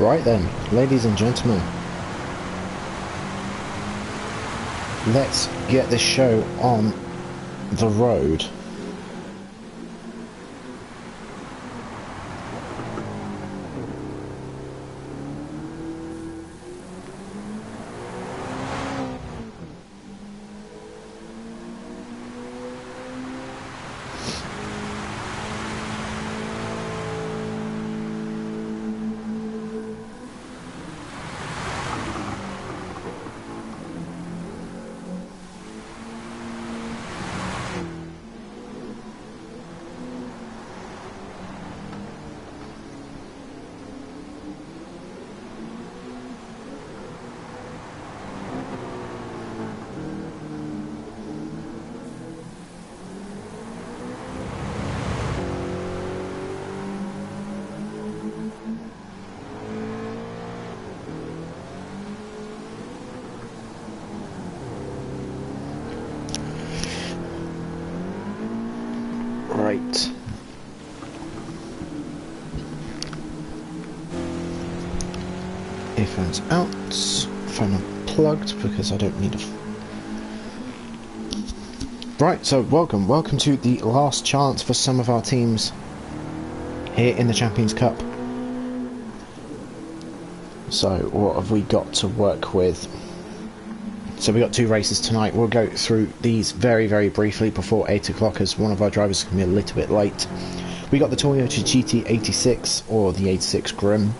Right then, ladies and gentlemen, let's get this show on the road. Right. Earphones out, phone unplugged because I don't need a... Right, so welcome to the last chance for some of our teams here in the Champions Cup. So what have we got to work with? So we got 2 races tonight. We'll go through these very briefly before 8 o'clock as one of our drivers can be a little bit late. We got the Toyota GT86 or the 86 Gr3,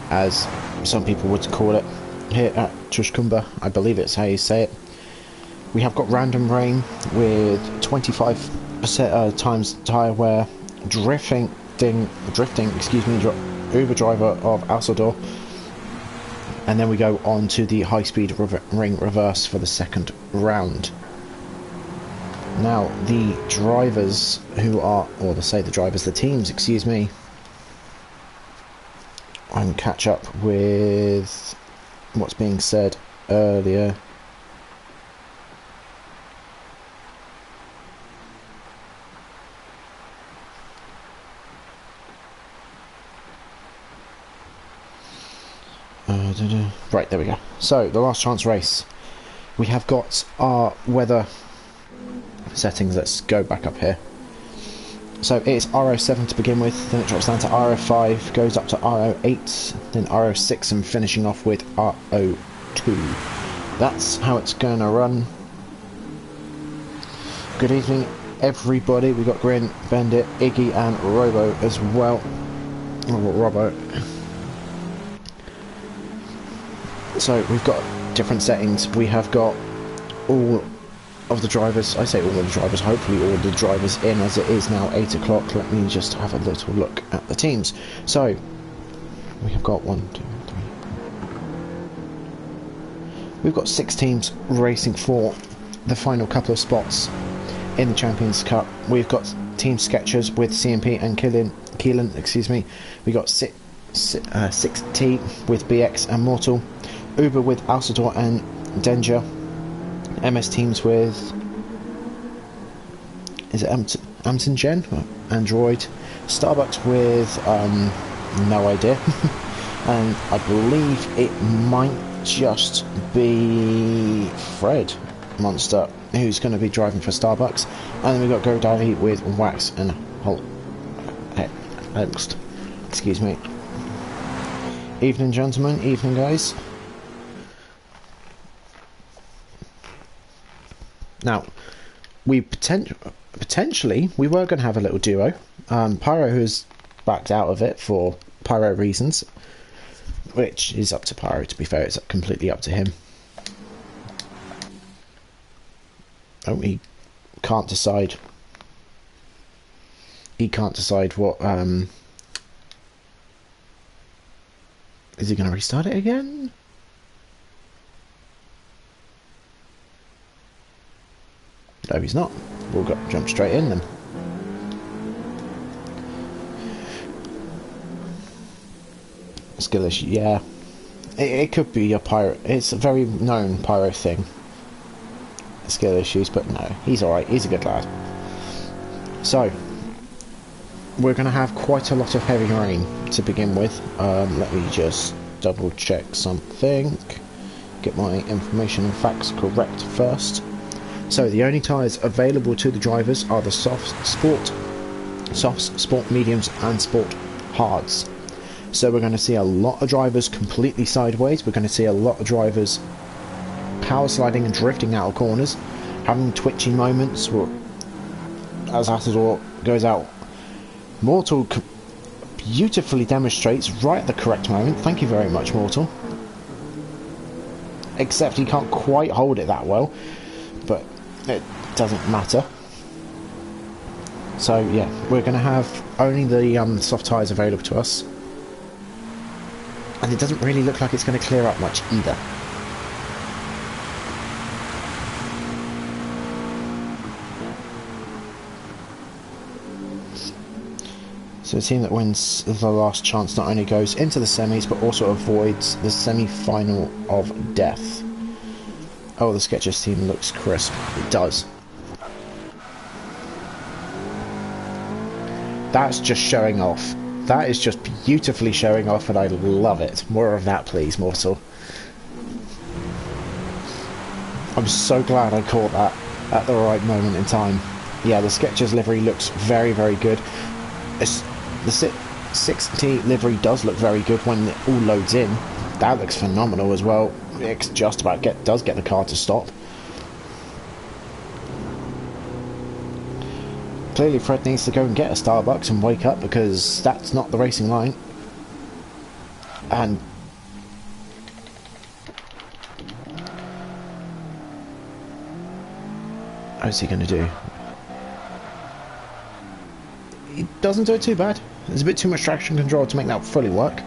as some people would call it here at Trushkumba. I believe it's how you say it. We have got random rain with 25% times tyre wear, drifting, excuse me, Uber driver of Alcedor. And then we go on to the high-speed ring reverse for the second round. Now, the drivers who are, or to say the drivers, the teams, excuse me, I can catch up with what's being said earlier. Right, there we go. So, the last chance race. We have got our weather settings. Let's go back up here. So, it's RO7 to begin with, then it drops down to RO5, goes up to RO8, then RO6, and finishing off with RO2. That's how it's going to run. Good evening, everybody. We've got Grin, Bendit, Iggy, and Robo as well. Robbo. So we've got different settings. We have got all of the drivers, I say all of the drivers, hopefully all of the drivers in, as it is now 8 o'clock. Let me just have a little look at the teams. So we have got 1, 2, 3. We've got 6 teams racing for the final couple of spots in the Champions Cup. We've got Team Sketchers with CMP and Keelan, excuse me. We got 6T with BX and Mortal. Uber with Alcedor and Danger. MS Teams with, is it Amton Gen? Android. Starbucks with no idea. And I believe it might just be Fred Monster who's going to be driving for Starbucks. And then we've got GoDaddy with Wax and Holst. Excuse me. Evening, gentlemen. Evening, guys. Now, we potentially we were going to have a little duo. Pyro has backed out of it for Pyro reasons, which is up to Pyro. To be fair, it's completely up to him. Oh, he can't decide. He can't decide what. Is he going to restart it again? No, he's not. We'll jump straight in then. Skill issue, yeah. It could be a pyro. It's a very known pyro thing. Skill issues, but no, he's alright. He's a good lad. So, we're going to have quite a lot of heavy rain to begin with. Let me just double check something, get my information and facts correct first. So the only tyres available to the drivers are the softs, sport mediums and sport hards. So we're going to see a lot of drivers completely sideways. We're going to see a lot of drivers power sliding and drifting out of corners, having twitchy moments as Atador goes out. Mortal beautifully demonstrates right at the correct moment. Thank you very much, Mortal. Except he can't quite hold it that well, but it doesn't matter. So yeah, we're going to have only the soft tyres available to us, and it doesn't really look like it's going to clear up much either. So a team that wins the last chance not only goes into the semis, but also avoids the semi-final of death. Oh, the Skechers team looks crisp. It does. That's just showing off. That is just beautifully showing off, and I love it. More of that, please, Mortal. I'm so glad I caught that at the right moment in time. Yeah, the Skechers livery looks very, very good. The 6T livery does look very good when it all loads in. That looks phenomenal as well. It just about does get the car to stop. Clearly Fred needs to go and get a Starbucks and wake up, because that's not the racing line. And what's he going to do? He doesn't do it too bad. There's a bit too much traction control to make that fully work.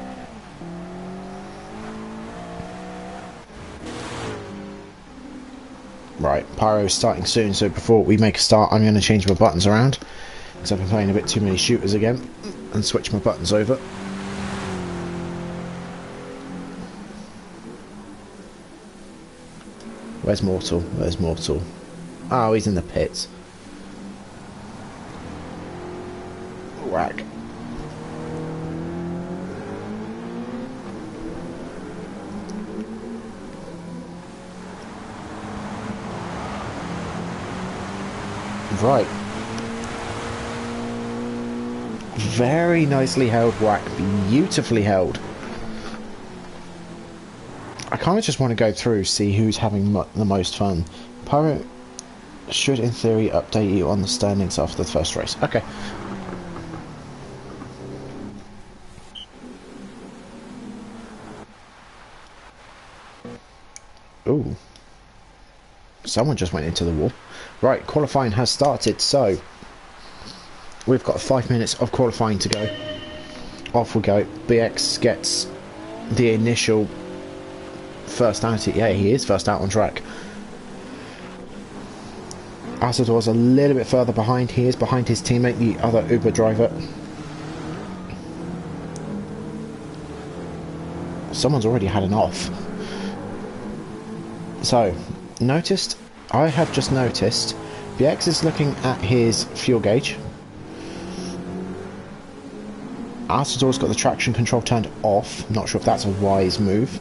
Right, Pyro is starting soon, so before we make a start I'm going to change my buttons around, because I've been playing a bit too many shooters again, and switch my buttons over. Where's Mortal? Where's Mortal? Oh, he's in the pits. Whack. Right. Very nicely held, Whack. Beautifully held. I kind of just want to go through, see who's having the most fun. Pyro should, in theory, update you on the standings after the first race. Okay. Ooh. Someone just went into the wall. Right, qualifying has started, so we've got 5 minutes of qualifying to go. Off we go. BX gets the initial first out. Yeah, he is first out on track. Asador's a little bit further behind. He is behind his teammate, the other Uber driver. Someone's already had an off. So, I have just noticed, BX is looking at his fuel gauge. Asador's got the traction control turned off. Not sure if that's a wise move.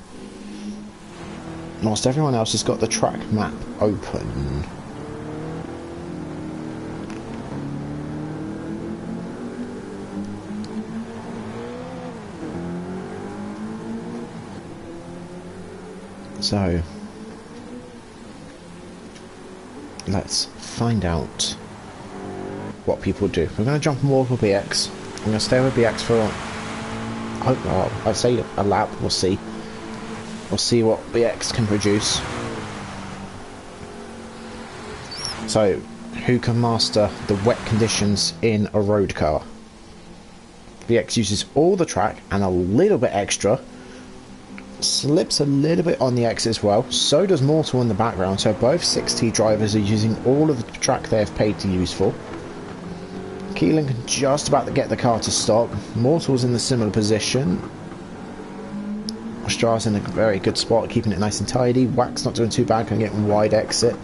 Whilst everyone else has got the track map open. So let's find out what people do. We're going to jump more with BX. I'm going to stay with BX for, I'd say a lap. We'll see. We'll see what BX can produce. So, who can master the wet conditions in a road car? BX uses all the track and a little bit extra. Slips a little bit on the X as well. So does Mortal in the background. So both 6T drivers are using all of the track they have paid to use for. Keelan can just about to get the car to stop. Mortal's in the similar position. Stra's in a very good spot, keeping it nice and tidy. Whack's not doing too bad, can get wide exit.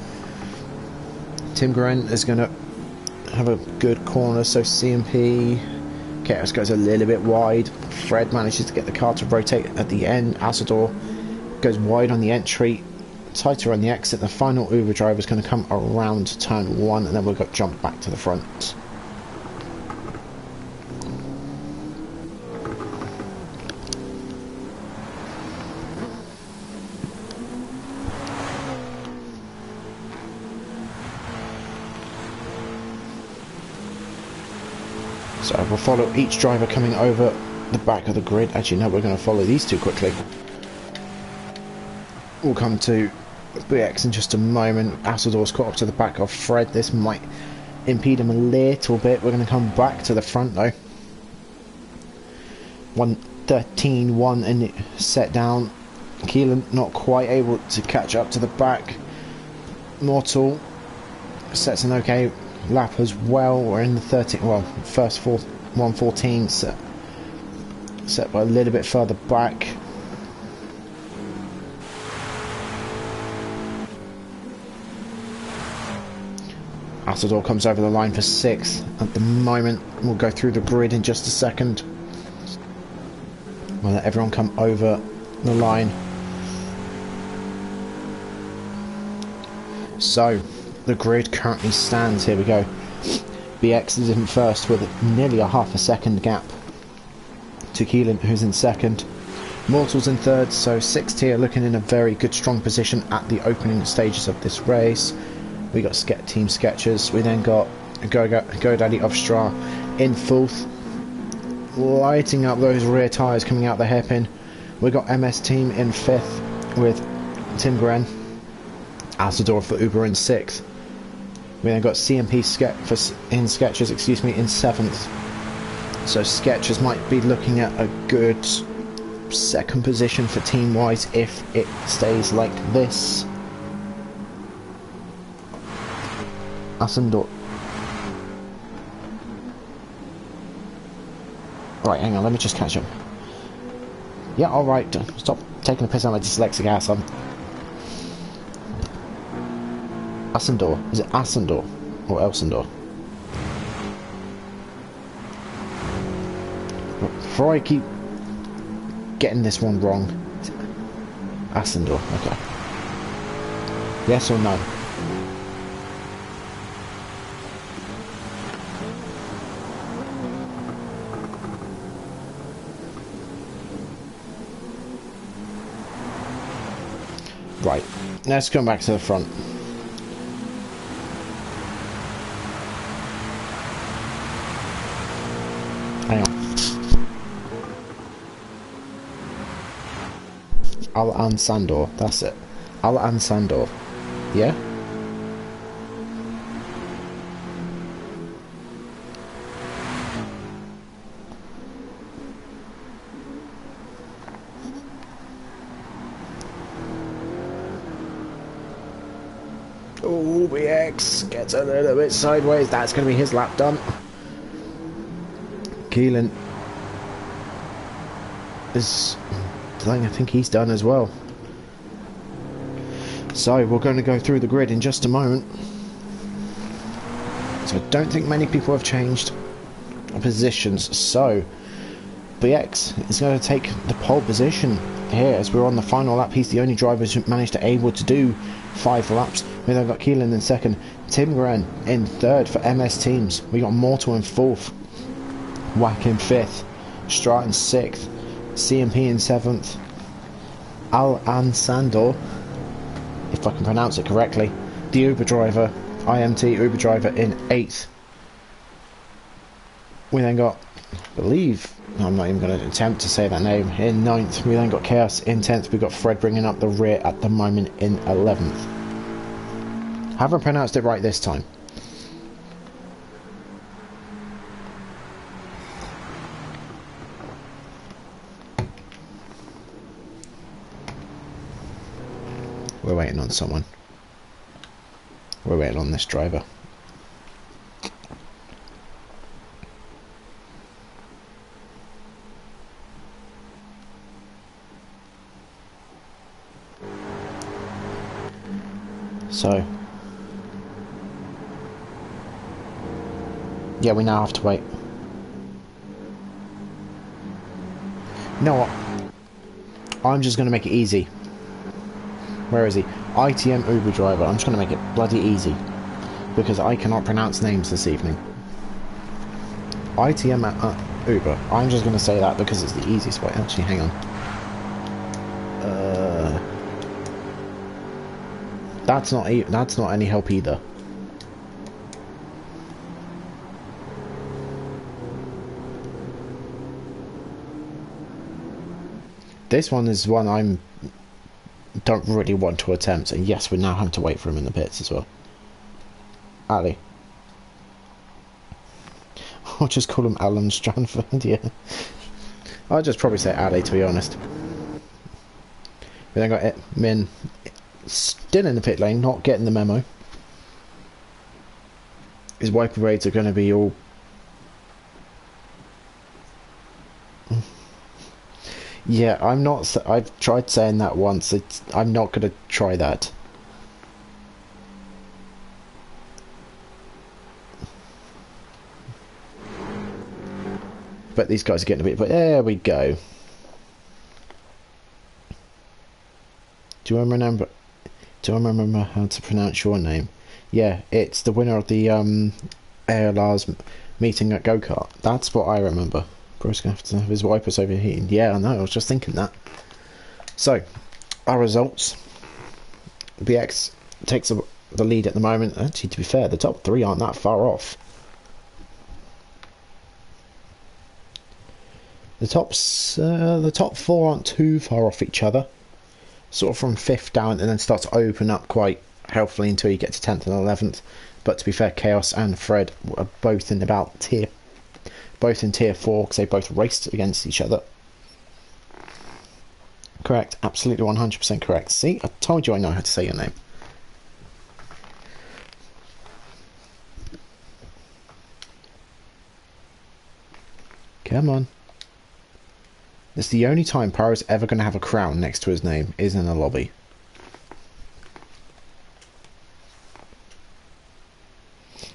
Tim Grant is going to have a good corner, so CMP Chaos goes a little bit wide. Fred manages to get the car to rotate at the end. Asador goes wide on the entry, tighter on the exit. The final Uber driver is going to come around turn 1, and then we'll go jump back to the front. So we'll follow each driver coming over the back of the grid. Actually, no, we're going to follow these two quickly. We'll come to BX in just a moment. Asador's caught up to the back of Fred. This might impede him a little bit. We're going to come back to the front though. 1:13.1 and it set down. Keelan not quite able to catch up to the back. Mortal sets an okay lap as well. We're in the 13, well, first 1:14 set by a little bit further back. Asador comes over the line for 6th at the moment. We'll go through the grid in just a second. We'll let everyone come over the line. So the grid currently stands, here we go. BX is in first with nearly a half a second gap to Keelan, who's in second. Mortal's in third, so 6th here, looking in a very good strong position at the opening stages of this race. We got Team Sketchers, we then got GoDaddy of Stra in 4th, lighting up those rear tyres coming out the hairpin. We got MS Team in 5th with Tim Gren, Asador for Uber in 6th. We then got CMP Sketchers, excuse me, in 7th. So Sketchers might be looking at a good second position for team wise if it stays like this. Asador. Right, hang on, let me just catch up. Yeah, alright, stop taking the piss out of my dyslexic ass. Asendor. Is it Asendor or Elsendor? Before I keep getting this one wrong, Asendor. Okay. Yes or no? Right. Let's come back to the front. Hang on. Al Sandor, that's it. Al Sandor. Yeah? Oh, BX gets a little bit sideways. That's going to be his lap done. Keelan is, I think he's done as well. So we're going to go through the grid in just a moment. So I don't think many people have changed positions. So BX is going to take the pole position here as we're on the final lap. He's the only driver who managed to able to do 5 laps. We then got Keelan in second, Tim Gren in third for MS Teams. We got Mortal in 4th. Whack in 5th, Strat in 6th, CMP in 7th, Al Sandor, if I can pronounce it correctly, the Uber driver, IMT Uber driver in 8th. We then got, I believe, I'm not even going to attempt to say that name, in 9th. We then got Chaos in 10th. We got Fred bringing up the rear at the moment in 11th. Haven't pronounced it right this time. We're waiting on someone. We're waiting on this driver. So, yeah, we now have to wait. You know what? I'm just going to make it easy. Where is he? ITM Uber driver. I'm just going to make it bloody easy. Because I cannot pronounce names this evening. ITM Uber. I'm just going to say that because it's the easiest way. Actually, hang on. That's not any help either. This one is one don't really want to attempt, and yes, we're now having to wait for him in the pits as well. Ali. I'll just call him Alan Stranford, yeah. I'll just probably say Ali, to be honest. We then got Min still in the pit lane, not getting the memo. His wiper blades are going to be all... Yeah, I've tried saying that once. I'm not going to try that. But these guys are getting a bit... But there we go. Do I remember how to pronounce your name? Yeah, it's the winner of the ALR's meeting at go-kart. That's what I remember. Bro's going to have his wipers overheating. Yeah, I know, I was just thinking that. So, our results. BX takes the lead at the moment. Actually, to be fair, the top three aren't that far off. The top four aren't too far off each other. Sort of from 5th down, and then start to open up quite healthily until you get to 10th and 11th. But to be fair, Chaos and Fred are both in tier 4 because they both raced against each other. Correct, absolutely 100% correct. See, I told you I know how to say your name. Come on. It's the only time Pyro's ever going to have a crown next to his name is in a lobby.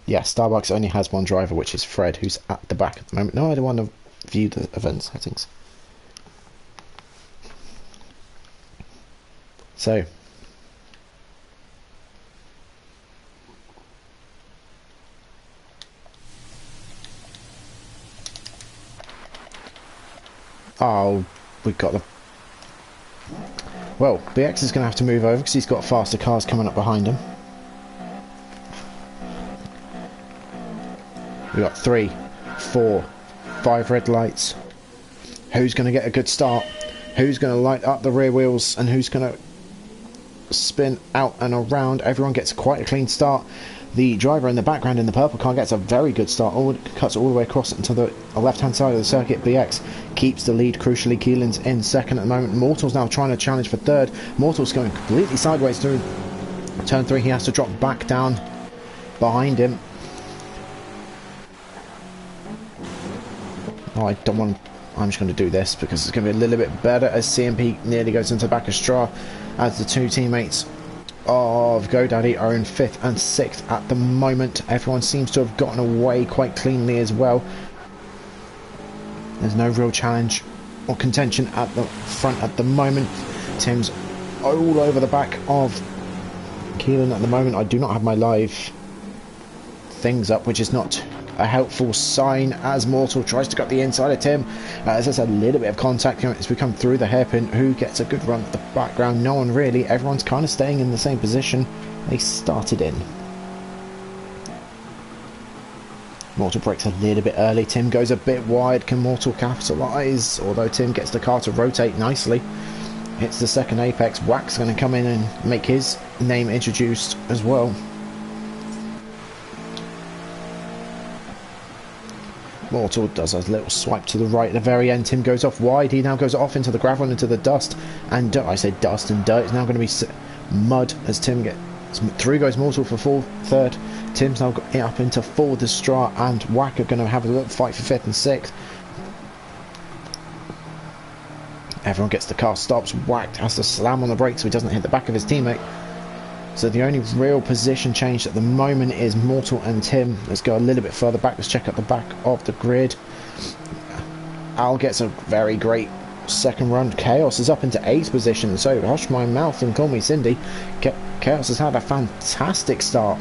Yeah, Starbucks only has one driver, which is Fred, who's at the back at the moment. No, I don't want to view the event settings. So. Oh, we've got the... Well, BX is going to have to move over because he's got faster cars coming up behind him. We've got 3, 4, 5 red lights. Who's going to get a good start? Who's going to light up the rear wheels? And who's going to spin out and around? Everyone gets quite a clean start. The driver in the background in the purple car gets a very good start. Cuts all the way across into the left-hand side of the circuit. BX keeps the lead. Crucially, Keelan's in second at the moment. Mortal's now trying to challenge for third. Mortal's going completely sideways through turn 3. He has to drop back down behind him. Oh, I don't want... I'm just going to do this because it's going to be a little bit better as CMP nearly goes into the back of Stra as the two teammates of GoDaddy are in 5th and 6th at the moment. Everyone seems to have gotten away quite cleanly as well. There's no real challenge or contention at the front at the moment. Tim's all over the back of Keelan at the moment. I do not have my live things up, which is not a helpful sign as Mortal tries to cut the inside of Tim. As there's a little bit of contact as we come through the hairpin. Who gets a good run at the background? No one really. Everyone's kind of staying in the same position they started in. Mortal breaks a little bit early. Tim goes a bit wide. Can Mortal capitalise? Although Tim gets the car to rotate nicely. Hits the second apex. Wack's going to come in and make his name introduced as well. Mortal does a little swipe to the right at the very end. Tim goes off wide. He now goes off into the gravel and into the dust and dirt. I say dust and dirt. It's now going to be mud as Tim gets through. Goes Mortal for third. Tim's now got up into fourth as Stra and Wack are going to have a little fight for 5th and 6th. Everyone gets the car stops. Wack has to slam on the brakes so he doesn't hit the back of his teammate. So the only real position change at the moment is Mortal and Tim. Let's go a little bit further back. Let's check out the back of the grid. Al gets a very great second run. Chaos is up into 8th position, so hush my mouth and call me Cindy. Chaos has had a fantastic start.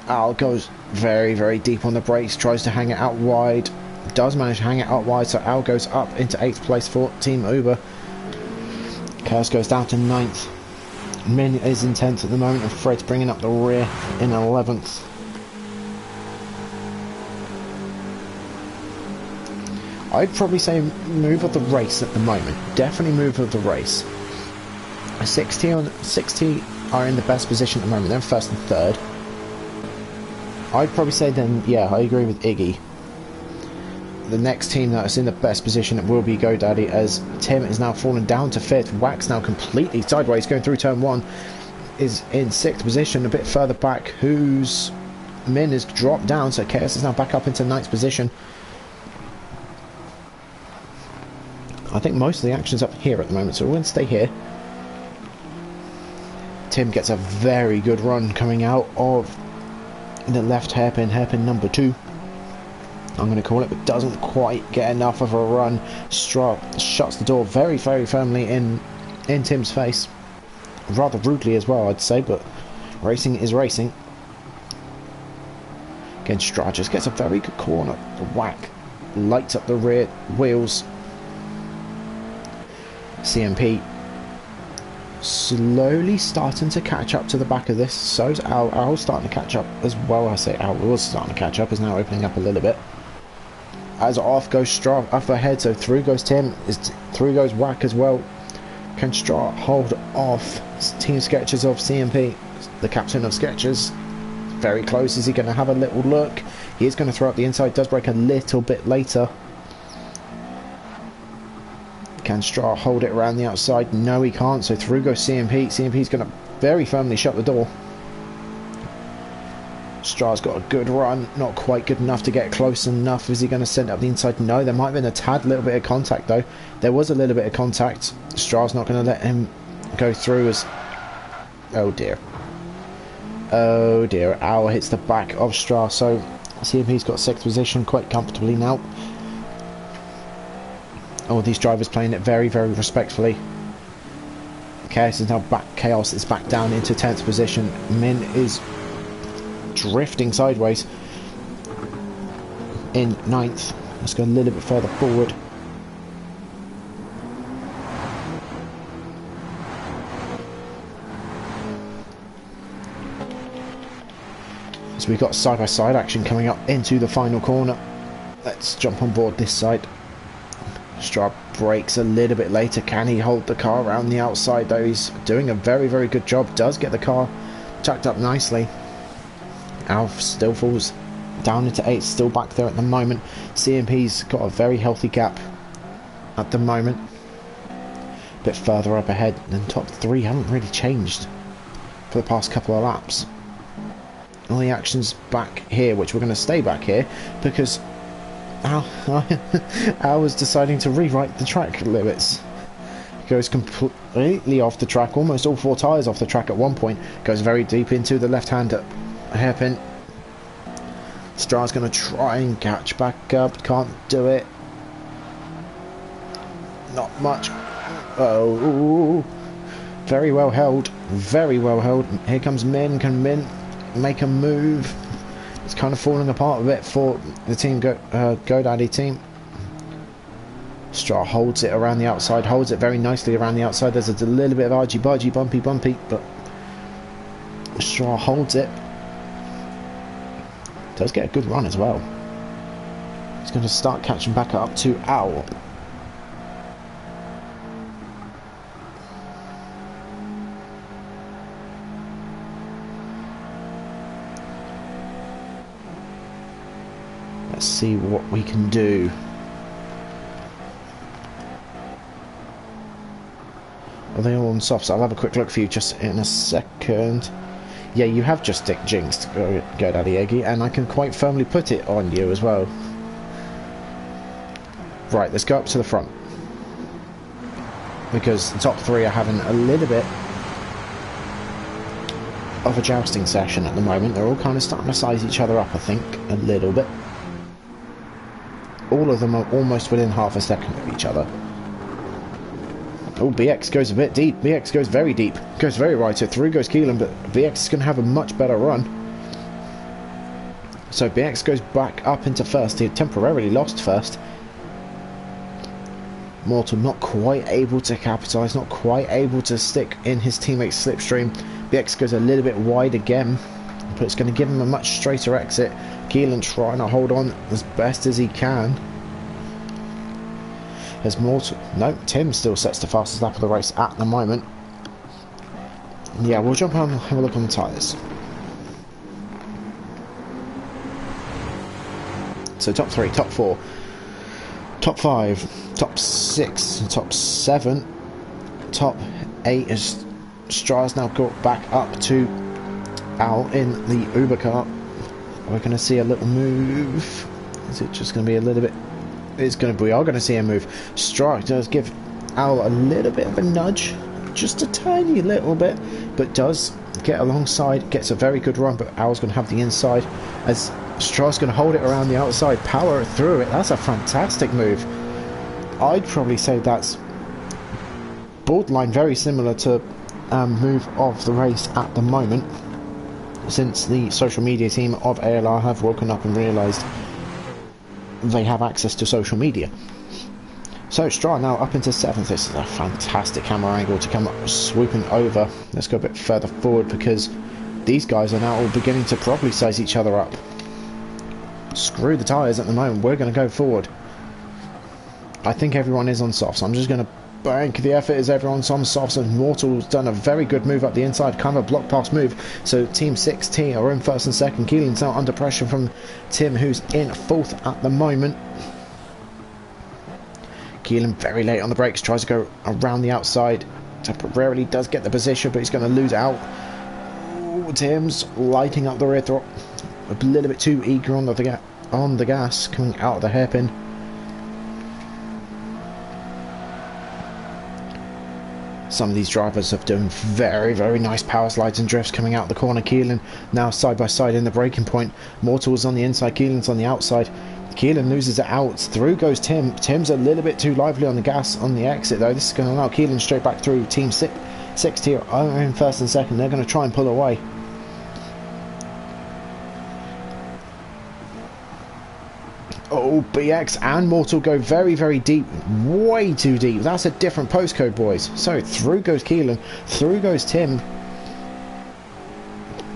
Al goes very, very deep on the brakes, tries to hang it out wide, does manage to hang it out wide, so Al goes up into 8th place for Team Uber. Chaos goes down to 9th. Min is in 10th at the moment, and Fred's bringing up the rear in 11th. I'd probably say move of the race at the moment. Definitely move of the race. 60 are in the best position at the moment. They're first and third. I'd probably say then, yeah, I agree with Iggy. The next team that is in the best position will be GoDaddy, as Tim is now fallen down to 5th. Wax now completely sideways, going through turn 1, is in 6th position, a bit further back. Who's Min has dropped down, so Chaos is now back up into 9th position. I think most of the action's up here at the moment, so we're going to stay here. Tim gets a very good run coming out of the left hairpin number 2. I'm going to call it, but doesn't quite get enough of a run. Stra shuts the door very, very firmly in Tim's face. Rather rudely as well, I'd say, but racing is racing. Again, Stra just gets a very good corner. The whack lights up the rear wheels. CMP slowly starting to catch up to the back of this. So's Al. Al's starting to catch up as well. I say Al was starting to catch up, is now opening up a little bit. As off goes Stra up ahead, so through goes Tim, through goes Whack as well. Can Stra hold off Team Sketchers of CMP, the captain of Sketchers? Very close. Is he going to have a little look? He is going to throw up the inside, does break a little bit later. Can Stra hold it around the outside? No, he can't, so through goes CMP. CMP's going to very firmly shut the door. Stra's got a good run, not quite good enough to get close enough. Is he going to send it up the inside? No, there might have been a tad little bit of contact though. There was a little bit of contact. Stra's not going to let him go through as... Oh dear. Oh dear, Al hits the back of Stra, so CMP's got 6th position quite comfortably now. All these drivers playing it very, very respectfully. Chaos is now back. Chaos is back down into 10th position. Min is drifting sideways in 9th. Let's go a little bit further forward. So we've got side-by-side action coming up into the final corner. Let's jump on board this side. Stra brakes a little bit later. Can he hold the car around the outside though? He's doing a very, very good job. Does get the car tucked up nicely. Alf still falls down into 8th, still back there at the moment. CMP's got a very healthy gap at the moment. A bit further up ahead, and top 3 haven't really changed for the past couple of laps. All the action's back here, which we're going to stay back here because Al was deciding to rewrite the track limits. Goes completely off the track, almost all 4 tyres off the track at one point. Goes very deep into the left-hand hairpin. Stra's going to try and catch back up, can't do it. Not much. Oh, very well held, very well held. Here comes Min. Can Min make a move? It's kind of falling apart a bit for the team GoDaddy team. Stra holds it around the outside, holds it very nicely around the outside. There's a little bit of argy-bargy, bumpy, but Stra holds it. Does get a good run as well. He's going to start catching back up to Owl. Let's see what we can do. Are they all on softs? I'll have a quick look for you just in a second. Yeah, you have just jinxed GoDaddy Eggy, and I can quite firmly put it on you as well. Right, let's go up to the front. Because the top 3 are having a little bit of a jousting session at the moment. They're all kind of starting to size each other up, I think, a little bit. Oh, all of them are almost within half a second of each other. Oh, BX goes a bit deep. BX goes very deep. Goes very right. So through goes Keelan, but BX is going to have a much better run. So BX goes back up into first. He had temporarily lost first. Mortal not quite able to capitalise, not quite able to stick in his teammate's slipstream. BX goes a little bit wide again, but it's going to give him a much straighter exit. Keelan trying to hold on as best as he can. As Mortal... No, Tim still sets the fastest lap of the race at the moment. Yeah, we'll jump on and have a look on the tyres. So top 3, top 4, top 5, top 6, top 7, top 8 as Stra's now got back up to Al in the Uber car. We're going to see a little move. Is it just going to be a little bit... we are going to see a move. Stra does give Al a little bit of a nudge, just a tiny little bit, but does get alongside, gets a very good run, but Al's going to have the inside as Stra's going to hold it around the outside, power through it. That's a fantastic move. I'd probably say that's borderline very similar to move of the race at the moment, since the social media team of ALR have woken up and realised they have access to social media. So Stra now up into 7th. This is a fantastic camera angle to come up swooping over. Let's go a bit further forward because these guys are now all beginning to properly size each other up. Screw the tyres at the moment, we're going to go forward. I think everyone is on softs. I'm just going to bank the effort as everyone's on softs, and Mortal's done a very good move up the inside, kind of a block pass move. So Team 6T are in first and second. Keelan's now under pressure from Tim, who's in 4th at the moment. Keelan very late on the brakes, tries to go around the outside. Temporarily does get the position, but he's going to lose out. Ooh, Tim's lighting up the rear throttle. A little bit too eager on the gas, coming out of the hairpin. Some of these drivers have done very, very nice power slides and drifts coming out the corner. Keelan now side by side in the braking point. Mortal's on the inside, Keelan's on the outside. Keelan loses it out. Through goes Tim. Tim's a little bit too lively on the gas on the exit though. This is going to allow Keelan straight back through. Team 6 tier are in first and second. They're going to try and pull away. Oh, BX and Mortal go very, very deep. Way too deep. That's a different postcode, boys. So through goes Keelan. Through goes Tim.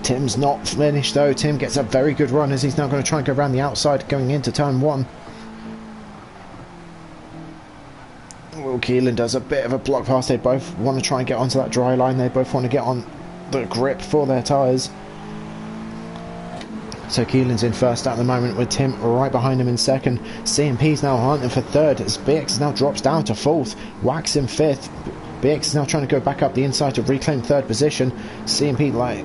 Tim's not finished though. Tim gets a very good run as he's now going to try and go around the outside going into turn 1. Well, Keelan does a bit of a block pass. They both want to try and get onto that dry line. They both want to get on the grip for their tyres. So Keelan's in first at the moment with Tim right behind him in second. CMP's now hunting for third as BX now drops down to 4th. Wax in 5th. BX is now trying to go back up the inside to reclaim 3rd position. CMP like...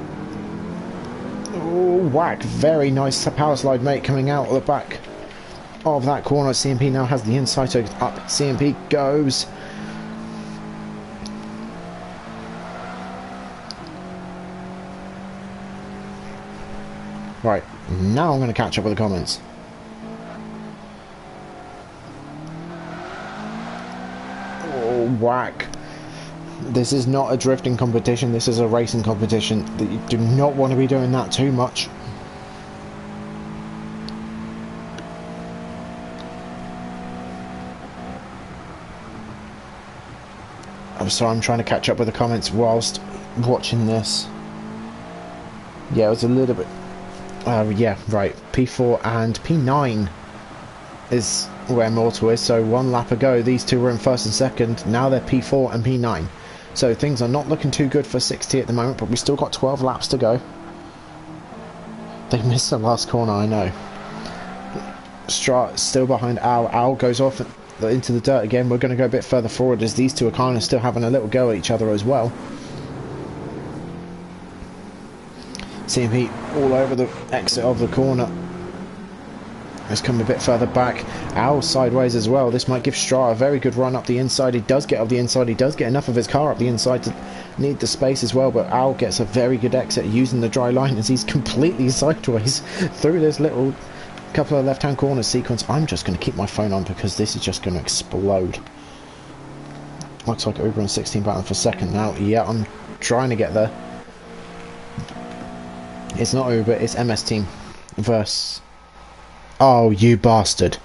Oh, whack. Very nice power slide, mate, coming out of the back of that corner. CMP now has the inside, so up CMP goes. Right, now I'm going to catch up with the comments. Oh, whack. This is not a drifting competition, this is a racing competition. You do not want to be doing that too much. I'm sorry, I'm trying to catch up with the comments whilst watching this. Yeah, it was a little bit... yeah, right. P4 and P9 is where Mortal is. So 1 lap ago, these two were in first and second. Now they're P4 and P9. So things are not looking too good for 6T at the moment, but we've still got 12 laps to go. They missed the last corner, I know. Strat still behind Al. Al goes off into the dirt again. We're going to go a bit further forward as these two are kind of still having a little go at each other as well. CMP all over the exit of the corner. Let's come a bit further back. Al sideways as well. This might give Stra a very good run up the inside. He does get up the inside. He does get enough of his car up the inside to need the space as well. But Al gets a very good exit using the dry line as he's completely sideways through this little Couple of left-hand corner sequence. I'm just going to keep my phone on because this is just going to explode. Looks like Uber and 16 battling for second now. Yeah, I'm trying to get there. It's not Uber, it's MS Team versus... Oh, you bastard.